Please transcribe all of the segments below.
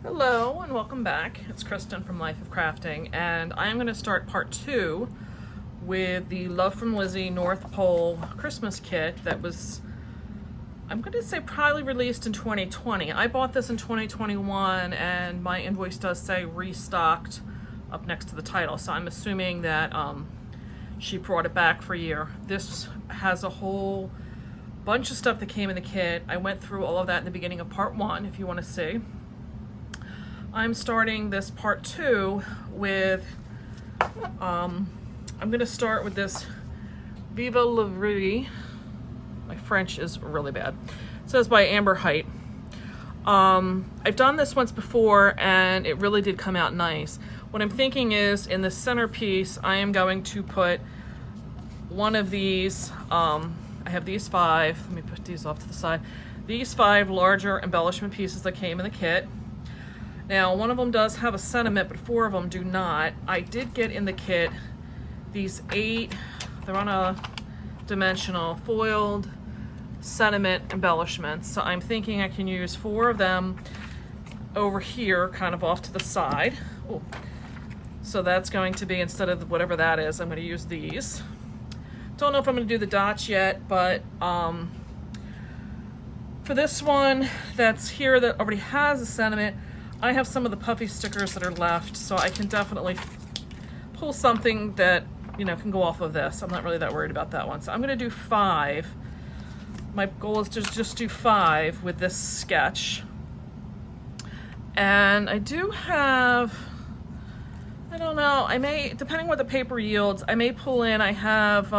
Hello and welcome back. It's Kristin from Life of Crafting, and I'm going to start part 2 with the Love from Lizi North Pole Christmas kit that was, I'm going to say, probably released in 2020. I bought this in 2021 and my invoice does say restocked up next to the title, so I'm assuming that she brought it back for a year. This has a whole bunch of stuff that came in the kit. I went through all of that in the beginning of part 1 if you want to see. I'm starting this part 2 with, I'm going to start with this Viva la Vie. My French is really bad. It says by Amber Height. I've done this once before and it really did come out nice. What I'm thinking is in the centerpiece, I am going to put one of these, I have these 5, let me put these off to the side. These 5 larger embellishment pieces that came in the kit. Now, one of them does have a sentiment, but 4 of them do not. I did get in the kit these 8, they're on a dimensional, foiled sentiment embellishments. So I'm thinking I can use 4 of them over here, kind of off to the side. Ooh. So that's going to be, instead of whatever that is, I'm going to use these. Don't know if I'm going to do the dots yet, but for this one that's here that already has a sentiment, I have some of the puffy stickers that are left, so I can definitely pull something that, you know, can go off of this. I'm not really that worried about that one. So I'm going to do 5. My goal is to just do 5 with this sketch. And I do have, I don't know, I may, depending what the paper yields, I may pull in, I have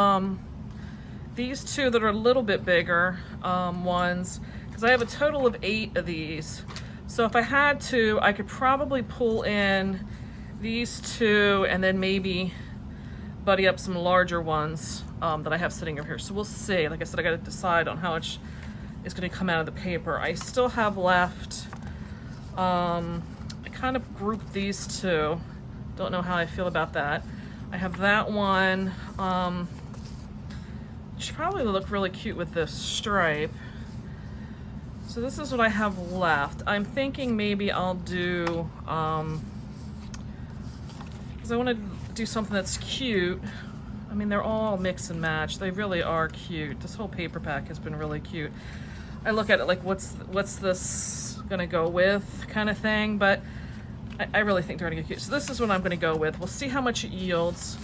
these 2 that are a little bit bigger ones, because I have a total of 8 of these. So if I had to, I could probably pull in these 2 and then maybe buddy up some larger ones that I have sitting over here. So we'll see. Like I said, I got to decide on how much is going to come out of the paper. I still have left, I kind of grouped these 2. Don't know how I feel about that. I have that one. Should probably look really cute with this stripe. So this is what I have left. I'm thinking maybe I'll do, because I want to do something that's cute. I mean, they're all mix and match. They really are cute. This whole paper pack has been really cute. I look at it like, what's this gonna go with kind of thing, but I really think they're gonna get cute. So this is what I'm gonna go with. We'll see how much it yields,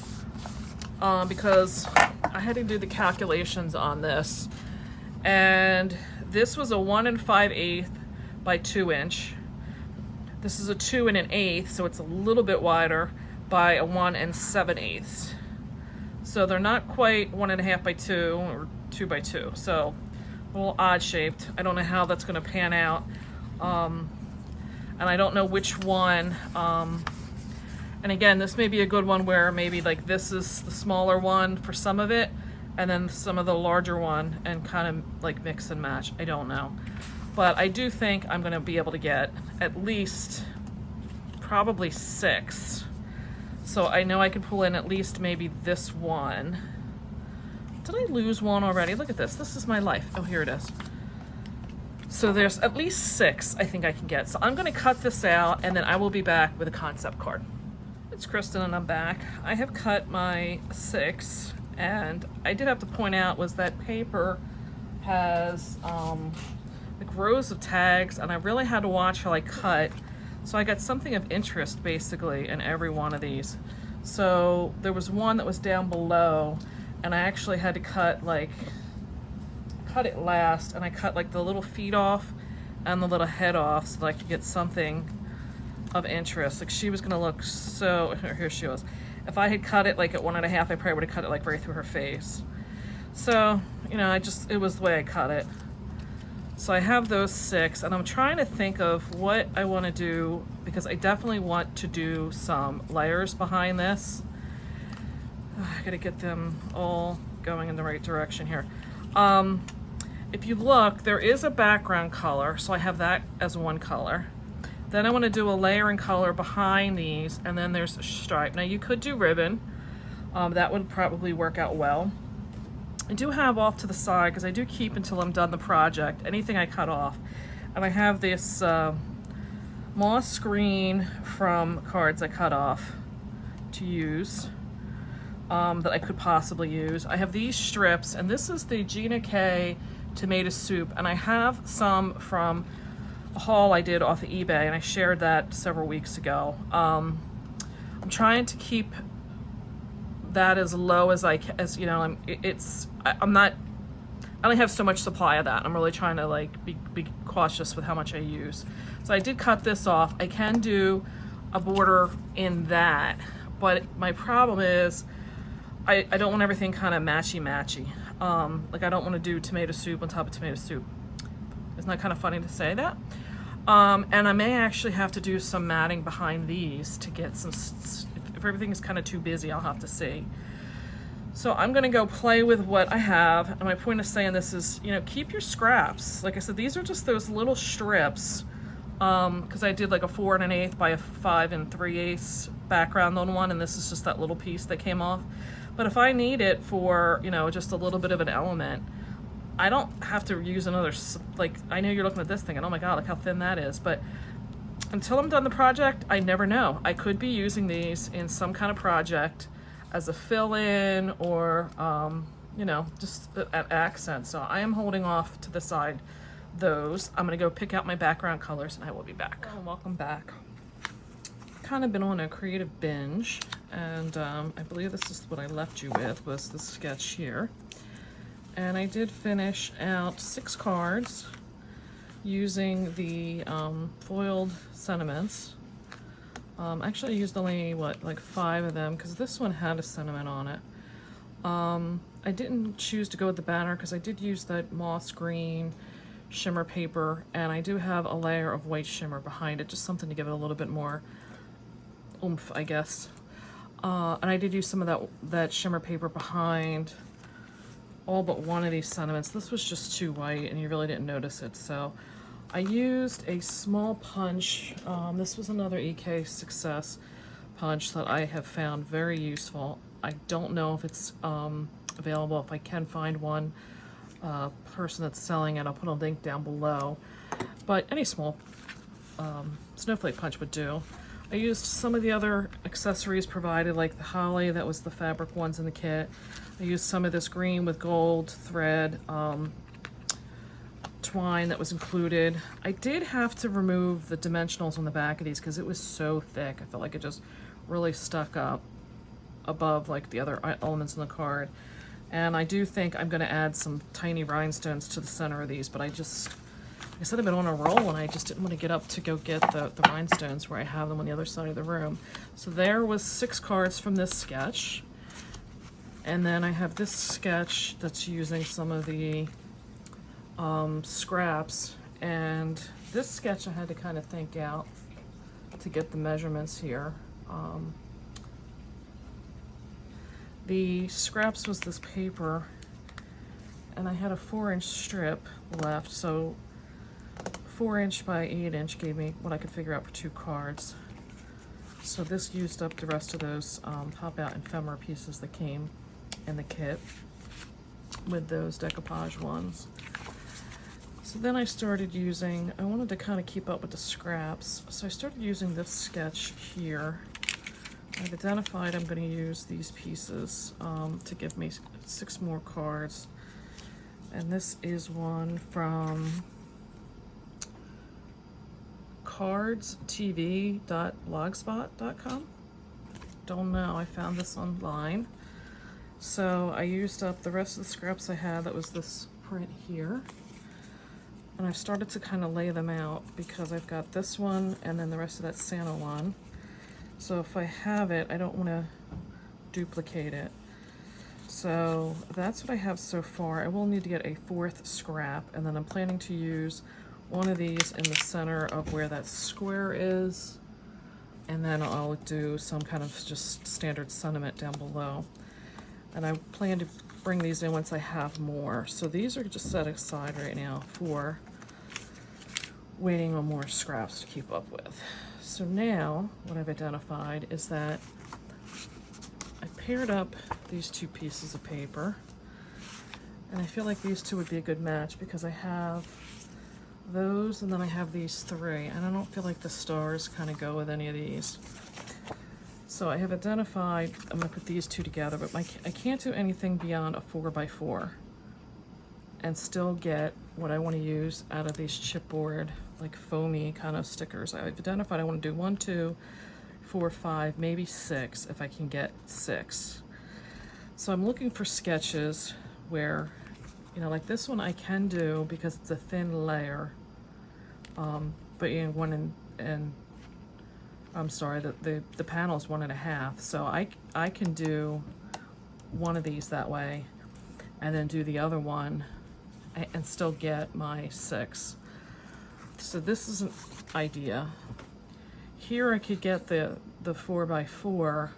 because I had to do the calculations on this. And this was a 1 5/8 by 2 inch. This is a 2 1/8, so it's a little bit wider, by a 1 7/8. So they're not quite 1 1/2 by 2 or 2 by 2. So a little odd shaped. I don't know how that's going to pan out, and I don't know which one. And again, this may be a good one where maybe like this is the smaller one for some of it, and then some of the larger one, and kind of like mix and match. I don't know. But I do think I'm gonna be able to get at least probably 6. So I know I can pull in at least maybe this one. Did I lose one already? Look at this. This is my life. Oh, here it is. So there's at least 6 I think I can get. So I'm gonna cut this out and then I will be back with a concept card. It's Kristin and I'm back. I have cut my 6. And I did have to point out was that paper has like rows of tags, and I really had to watch how I cut. So I got something of interest basically in every one of these. So there was one that was down below, and I actually had to cut it last, and I cut like the little feet off and the little head off so that I could get something of interest. Like she was gonna look so, here she was. If I had cut it like at 1 1/2, I probably would have cut it like right through her face. So, you know, it was the way I cut it. So I have those 6, and I'm trying to think of what I want to do, because I definitely want to do some layers behind this. I gotta get them all going in the right direction here. If you look, there is a background color, so I have that as one color. Then I want to do a layering color behind these, and then there's a stripe. Now you could do ribbon. That would probably work out well. I do have off to the side, because I do keep until I'm done the project, anything I cut off. And I have this moss green from cards I cut off to use, that I could possibly use. I have these strips, and this is the Gina K tomato soup, and I have some from a haul I did off of eBay, and I shared that several weeks ago. I'm trying to keep that as low as I can, as you know. I'm not. I only have so much supply of that. I'm really trying to like be cautious with how much I use. So I did cut this off. I can do a border in that, but my problem is I don't want everything kind of matchy. Like I don't want to do tomato soup on top of tomato soup. Isn't that kind of funny to say that? And I may actually have to do some matting behind these to get some, if everything is kind of too busy, I'll have to see. So I'm gonna go play with what I have. And my point of saying this is, you know, keep your scraps. Like I said, these are just those little strips, because I did like a 4 1/8 by a 5 3/8 background on one, and this is just that little piece that came off. But if I need it for, you know, just a little bit of an element, I don't have to use another, like, I know you're looking at this thing and oh my God, look how thin that is. But until I'm done the project, I never know. I could be using these in some kind of project as a fill-in or, you know, just an accent. So I am holding off to the side those. I'm gonna go pick out my background colors and I will be back. Oh, welcome back. Kind of been on a creative binge, and I believe this is what I left you with, was the sketch here. And I did finish out 6 cards using the foiled sentiments. Actually I used only, like 5 of them, because this one had a sentiment on it. I didn't choose to go with the banner because I did use that moss green shimmer paper, and I do have a layer of white shimmer behind it, just something to give it a little bit more oomph, I guess. And I did use some of that shimmer paper behind all but one of these sentiments. This was just too white and you really didn't notice it. So I used a small punch. This was another EK Success punch that I have found very useful. I don't know if it's available. If I can find one person that's selling it, I'll put a link down below. But any small snowflake punch would do. I used some of the other accessories provided, like the holly, that was the fabric ones in the kit. I used some of this green with gold thread twine that was included. I did have to remove the dimensionals on the back of these because it was so thick. I felt like it just really stuck up above like the other elements in the card. And I do think I'm going to add some tiny rhinestones to the center of these, but I said I've been on a roll and I just didn't want to get up to go get the rhinestones where I have them on the other side of the room. So there was 6 cards from this sketch. And then I have this sketch that's using some of the scraps. And this sketch I had to kind of think out to get the measurements here. The scraps was this paper, and I had a 4-inch strip left, so 4-inch by 8-inch gave me what I could figure out for 2 cards. So this used up the rest of those pop-out ephemera pieces that came in the kit with those decoupage ones. So then I started using, I wanted to kind of keep up with the scraps, so I started using this sketch here. I've identified I'm going to use these pieces to give me 6 more cards. And this is one from cardstv.blogspot.com. Don't know, I found this online. So I used up the rest of the scraps I had. That was this print here. And I've started to kind of lay them out because I've got this one and then the rest of that Santa one. So if I have it, I don't want to duplicate it. So that's what I have so far. I will need to get a 4th scrap, and then I'm planning to use one of these in the center of where that square is, and then I'll do some kind of just standard sentiment down below. And I plan to bring these in once I have more. So these are just set aside right now for waiting on more scraps to keep up with. So now what I've identified is that I paired up these 2 pieces of paper, and I feel like these 2 would be a good match because I have those, and then I have these three, and I don't feel like the stars kind of go with any of these. So I have identified, I'm gonna put these two together, but I can't do anything beyond a 4x4 and still get what I want to use out of these chipboard, like foamy kind of stickers. I've identified I want to do 1, 2, 4, 5, maybe 6 if I can get 6. So I'm looking for sketches where, you know, like this one I can do because it's a thin layer, but you know, 1 and I'm sorry, the panel is 1.5, so I can do one of these that way and then do the other one and still get my 6. So this is an idea. Here I could get the 4x4, or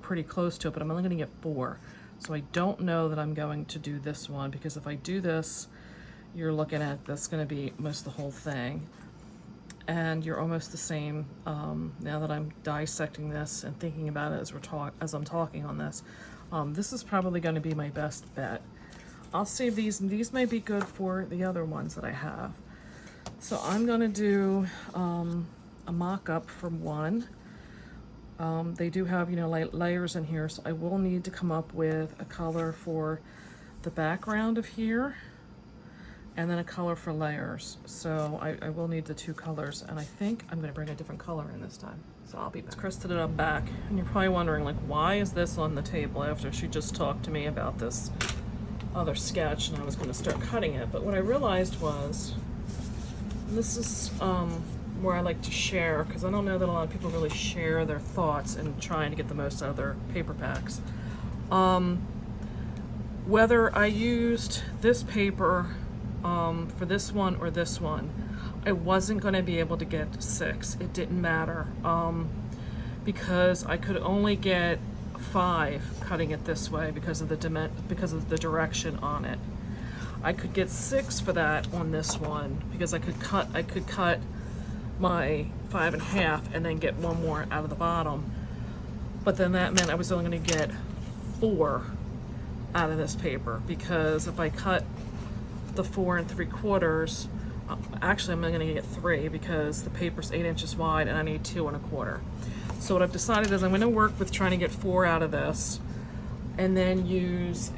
pretty close to it, but I'm only going to get 4. So I don't know that I'm going to do this one, because if I do this, you're looking at, that's going to be most of the whole thing. And you're almost the same, now that I'm dissecting this and thinking about it as I'm talking on this. This is probably going to be my best bet. I'll save these, and these may be good for the other ones that I have. So I'm going to do a mock-up for one. They do have, you know, layers in here, so I will need to come up with a color for the background of here, and then a color for layers. So I will need the 2 colors, and I think I'm going to bring a different color in this time. So I'll be back. It's Kristin and I'm back, and you're probably wondering, like, why is this on the table after she just talked to me about this other sketch, and I was going to start cutting it. But what I realized was, and this is where I like to share, because I don't know that a lot of people really share their thoughts in trying to get the most out of their paper packs. Whether I used this paper for this one or this one, I wasn't going to be able to get 6. It didn't matter, because I could only get 5 cutting it this way because of the direction on it. I could get 6 for that on this one because I could cut my 5.5 and then get 1 more out of the bottom. But then that meant I was only going to get 4 out of this paper, because if I cut the 4 3/4, actually I'm only going to get 3 because the paper's 8 inches wide and I need 2 1/4. So what I've decided is I'm going to work with trying to get 4 out of this, and then use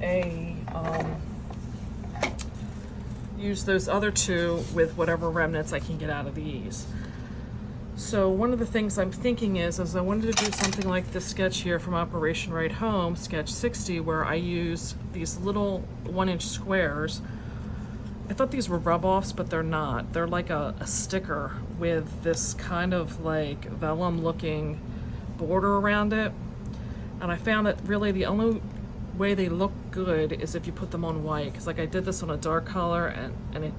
those other 2 with whatever remnants I can get out of these. So one of the things I'm thinking is I wanted to do something like this sketch here from Operation Right Home, sketch 60, where I use these little 1-inch squares. I thought these were rub-offs, but they're not. They're like a sticker with this kind of like vellum looking border around it. And I found that really the only way they look good is if you put them on white, because like I did this on a dark color, and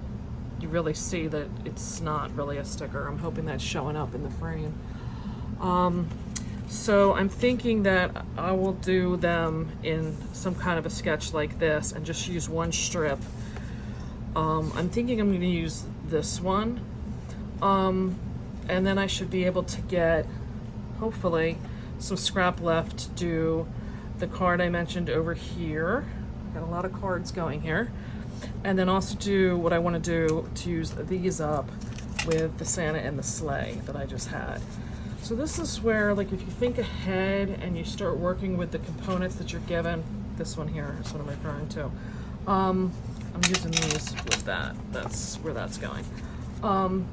you really see that it's not really a sticker. I'm hoping that's showing up in the frame. So I'm thinking that I will do them in some kind of a sketch like this and just use 1 strip. I'm thinking I'm going to use this one, and then I should be able to get, hopefully, some scrap left to do the card I mentioned over here. Got a lot of cards going here. And then also do what I want to do to use these up with the Santa and the sleigh that I just had. So this is where, like, if you think ahead and you start working with the components that you're given, this one here is what I'm referring to. I'm using these with that. That's where that's going.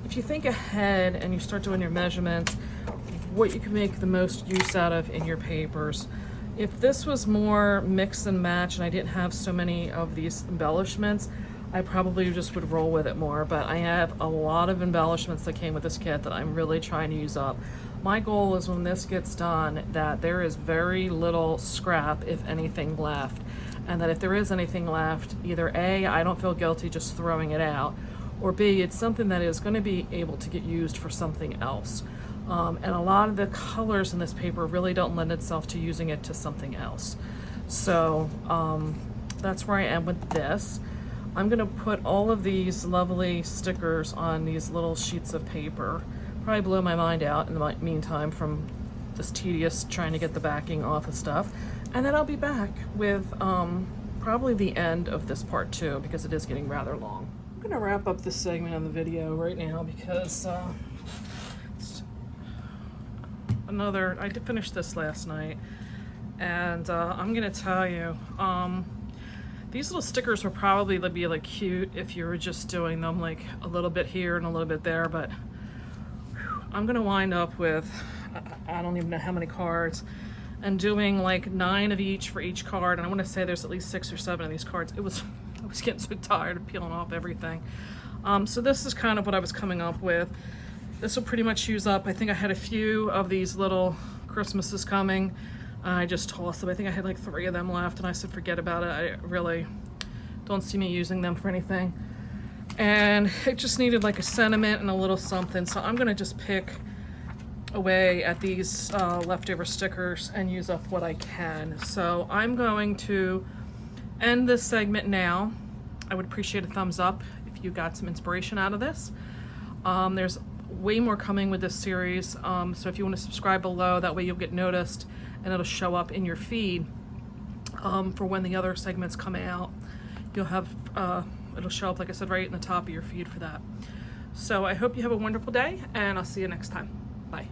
If you think ahead and you start doing your measurements, what you can make the most use out of in your papers. If this was more mix and match and I didn't have so many of these embellishments, I probably just would roll with it more, but I have a lot of embellishments that came with this kit that I'm really trying to use up. My goal is when this gets done that there is very little scrap, if anything, left, and that if there is anything left, either A, I don't feel guilty just throwing it out, or B, it's something that is going to be able to get used for something else. And a lot of the colors in this paper really don't lend itself to using it to something else. So that's where I am with this. I'm going to put all of these lovely stickers on these little sheets of paper. Probably blow my mind out in the meantime from this tedious trying to get the backing off of stuff. And then I'll be back with probably the end of this part 2, because it is getting rather long. gonna wrap up this segment of the video right now because I did finish this last night, and I'm gonna tell you, these little stickers would probably be like cute if you were just doing them like a little bit here and a little bit there, but I'm gonna wind up with, I don't even know how many cards, and doing like 9 of each for each card. And I want to say there's at least 6 or 7 of these cards. I was getting so tired of peeling off everything. So this is kind of what I was coming up with. This will pretty much use up, I think I had a few of these little Christmases coming. I just tossed them. I think I had like 3 of them left, and I said forget about it. I really don't see me using them for anything. And it just needed like a sentiment and a little something. So I'm gonna just pick away at these leftover stickers and use up what I can. So I'm going to end this segment now. I would appreciate a thumbs up if you got some inspiration out of this. There's way more coming with this series, so if you want to subscribe below, that way you'll get noticed and it'll show up in your feed for when the other segments come out. You'll have it'll show up, like I said, right in the top of your feed for that. So I hope you have a wonderful day, and I'll see you next time. Bye.